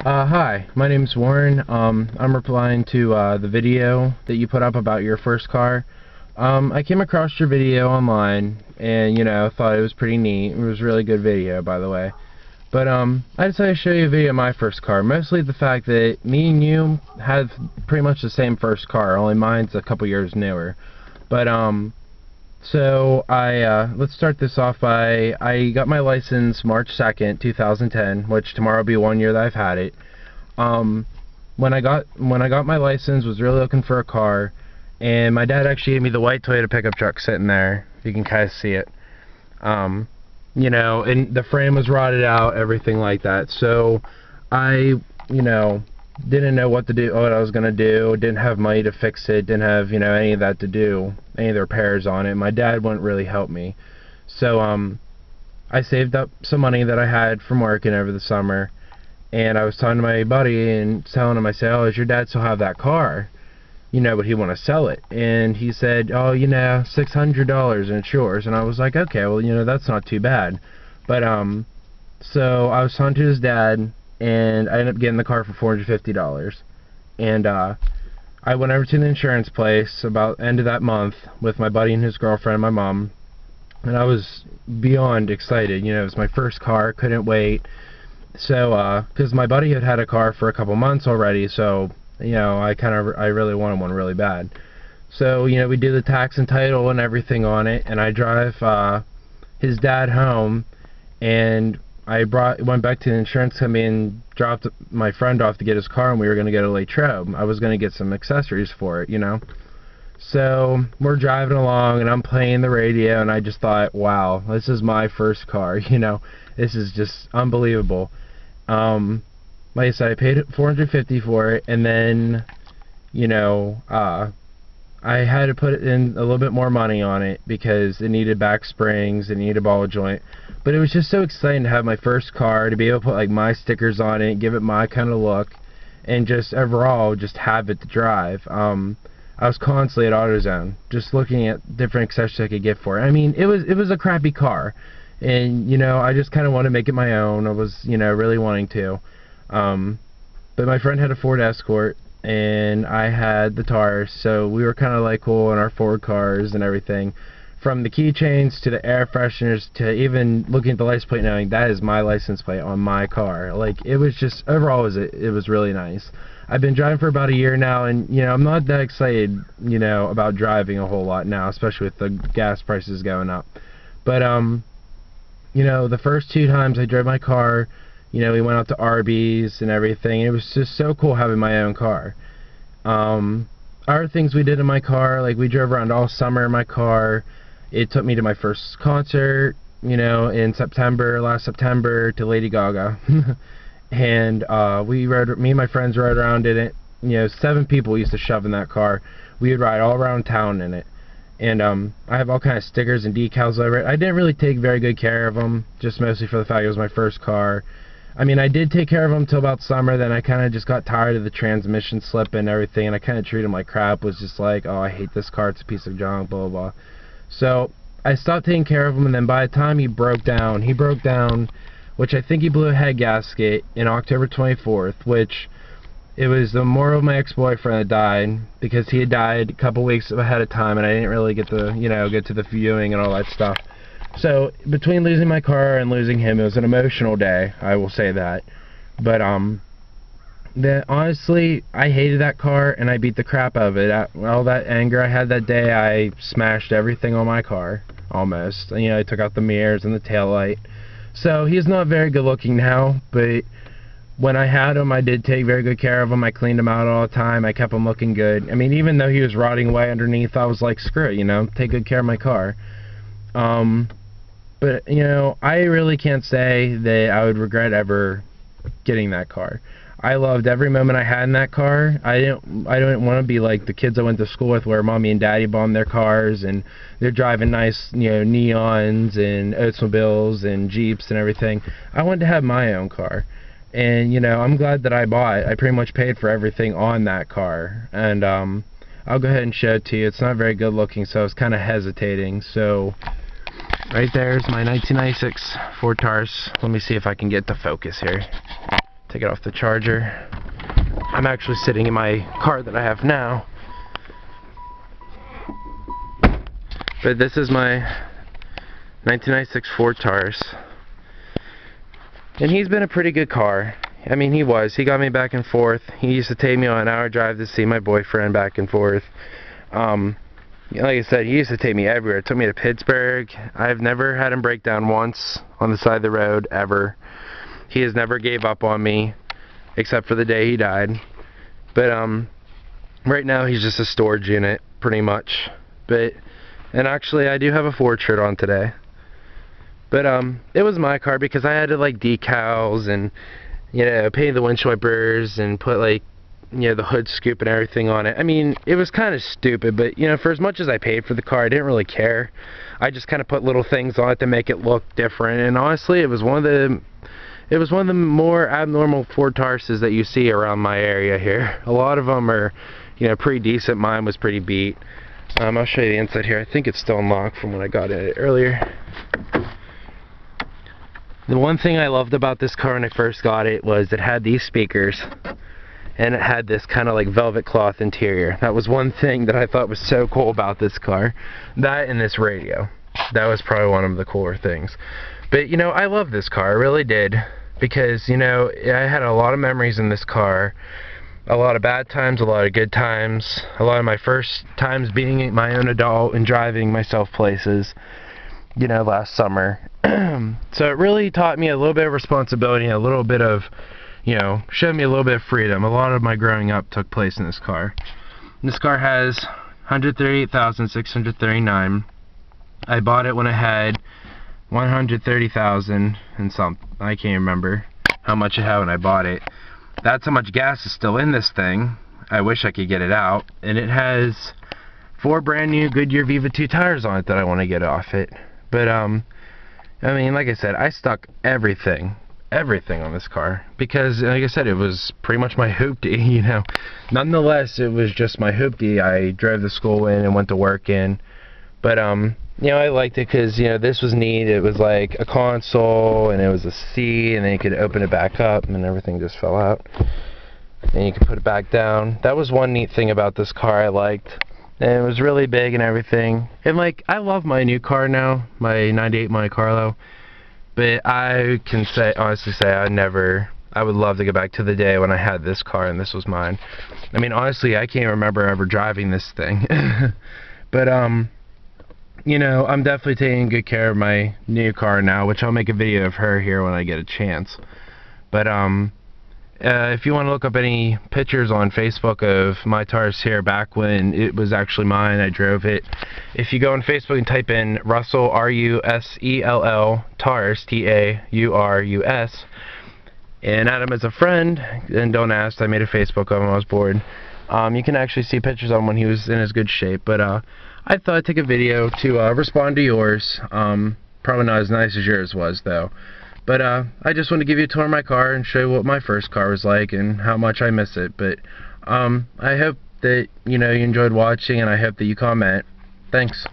Hi, my name's Warren. I'm replying to the video that you put up about your first car. I came across your video online and, thought it was pretty neat. It was a really good video, by the way. But I decided to show you a video of my first car. Mostly the fact that me and you have pretty much the same first car, only mine's a couple years newer. But let's start this off by, I got my license March 2nd, 2010, which tomorrow will be 1 year that I've had it. When I got my license, was really looking for a car, and my dad actually gave me the white Toyota pickup truck sitting there. You can kind of see it. And the frame was rotted out, everything like that. So I, didn't know what I was gonna do. Didn't have money to fix it. Didn't have, any of that to do, any of the repairs on it. My dad wouldn't really help me. So I saved up some money that I had from working over the summer, and I was talking to my buddy and telling him, I said, "Oh, does your dad still have that car? Would he want to sell it?" And he said, "Oh, $600 and it's yours." And I was like, okay, well, that's not too bad. But so I was talking to his dad, and I ended up getting the car for $450. And I went over to the insurance place about end of that month with my buddy and his girlfriend and my mom, and I was beyond excited. It was my first car, couldn't wait. So because my buddy had had a car for a couple months already, so I really wanted one really bad. So we do the tax and title and everything on it, and I drive his dad home, and I went back to the insurance company and dropped my friend off to get his car, and we were going to get a Latrobe. I was going to get some accessories for it, So we're driving along, and I'm playing the radio, and I just thought, wow, this is my first car, This is just unbelievable. Like I said, I paid $450 for it, and then, I had to put in a little bit more money on it because it needed back springs, it needed a ball joint. But it was just so exciting to have my first car, to be able to put like my stickers on it, give it my kind of look, and just overall just have it to drive. I was constantly at AutoZone, just looking at different accessories I could get for it. I mean, it was a crappy car, and I just kind of wanted to make it my own. I was really wanting to. But my friend had a Ford Escort, and I had the Taurus, so we were kind of like cool in our Ford cars and everything. From the keychains to the air fresheners to even looking at the license plate, knowing that is my license plate on my car. Like, it was just, overall it was really nice. I've been driving for about a year now, and I'm not that excited about driving a whole lot now, especially with the gas prices going up. But the first 2 times I drove my car, we went out to Arby's and everything. It was just so cool having my own car. Other things we did in my car, like we drove around all summer in my car. It took me to my first concert, in September, last September, to Lady Gaga. And me and my friends rode around in it. 7 people used to shove in that car. We would ride all around town in it. And I have all kind of stickers and decals over it. I didn't really take very good care of them, just mostly for the fact it was my first car. I mean, I did take care of them until about summer, then I kind of just got tired of the transmission slipping and everything, and I kind of treated them like crap. Was just like, oh, I hate this car, it's a piece of junk, blah, blah, blah. So I stopped taking care of him, and then by the time he broke down, which I think he blew a head gasket in October 24th, which it was the memorial of my ex-boyfriend that died, because he had died a couple weeks ahead of time, and I didn't really get to, get to the viewing and all that stuff. So between losing my car and losing him, it was an emotional day, I will say that. But honestly, I hated that car, and I beat the crap out of it. All that anger I had that day, I smashed everything on my car, almost. And, I took out the mirrors and the taillight. So he's not very good looking now, but when I had him, I did take very good care of him. I cleaned him out all the time. I kept him looking good. I mean, even though he was rotting away underneath, I was like, screw it, take good care of my car. But, I really can't say that I would regret ever getting that car. I loved every moment I had in that car. I didn't want to be like the kids I went to school with, where mommy and daddy bought their cars and they're driving nice, Neons and Oldsmobiles and Jeeps and everything. I wanted to have my own car. And, I'm glad that I bought it. I pretty much paid for everything on that car. And I'll go ahead and show it to you. It's not very good looking, so I was kind of hesitating. So right there's my 1996 Ford Taurus. Let me see if I can get the focus here. take it off the charger. I'm actually sitting in my car that I have now. But this is my 1996 Ford Taurus. And he's been a pretty good car. I mean, he got me back and forth. He used to take me on an hour drive to see my boyfriend back and forth. Like I said, he used to take me everywhere. Took me to Pittsburgh. I've never had him break down once on the side of the road, ever. He has never gave up on me, except for the day he died. But right now he's just a storage unit, pretty much. And actually, I do have a Ford shirt on today. But it was my car because I had to like decals and, you know, paint the windshield wipers and put like, you know, the hood scoop and everything on it. I mean, it was kind of stupid, but you know, for as much as I paid for the car, I didn't really care. I just kind of put little things on it to make it look different. And honestly, it was one of the more abnormal Ford Tauruses that you see around my area here. A lot of them are, you know, pretty decent. Mine was pretty beat. I'll show you the inside here. I think it's still unlocked from when I got it earlier. The one thing I loved about this car when I first got it was it had these speakers. And it had this kind of like velvet cloth interior. That was one thing that I thought was so cool about this car. That and this radio. That was probably one of the cooler things. But you know, I love this car, I really did. Because, you know, I had a lot of memories in this car. A lot of bad times, a lot of good times. A lot of my first times being my own adult and driving myself places, you know, last summer. So it really taught me a little bit of responsibility and a little bit of, you know, showed me a little bit of freedom. A lot of my growing up took place in this car. And this car has 138,639. I bought it when it had 130,000 and something. I can't remember how much it had when I bought it. That's how much gas is still in this thing. I wish I could get it out. And it has 4 brand new Goodyear Viva 2 tires on it that I want to get off it. But I mean, like I said, I stuck everything on this car because, like I said, it was pretty much my hoopty, you know. Nonetheless, it was just my hoopty. I drove to school in and went to work in. But you know, I liked it because, you know, this was neat. It was like a console and it was a seat, and then you could open it back up and everything just fell out. And you could put it back down. That was one neat thing about this car I liked. And it was really big and everything. And like, I love my new car now, my 98 Monte Carlo. But I can honestly say I would love to go back to the day when I had this car and this was mine. I mean, honestly, I can't remember ever driving this thing. But you know, I'm definitely taking good care of my new car now, which I'll make a video of her here when I get a chance. But if you want to look up any pictures on Facebook of my Taurus here back when it was actually mine, I drove it. If you go on Facebook and type in Russell, R-U-S-E-L-L, Taurus, T-A-U-R-U-S, and add him as a friend, and don't ask, I made a Facebook of him, I was bored. You can actually see pictures of him when he was in his good shape. But I thought I'd take a video to respond to yours. Probably not as nice as yours was, though. But I just want to give you a tour of my car and show you what my first car was like and how much I miss it. But I hope that, you know, you enjoyed watching, and I hope that you comment. Thanks.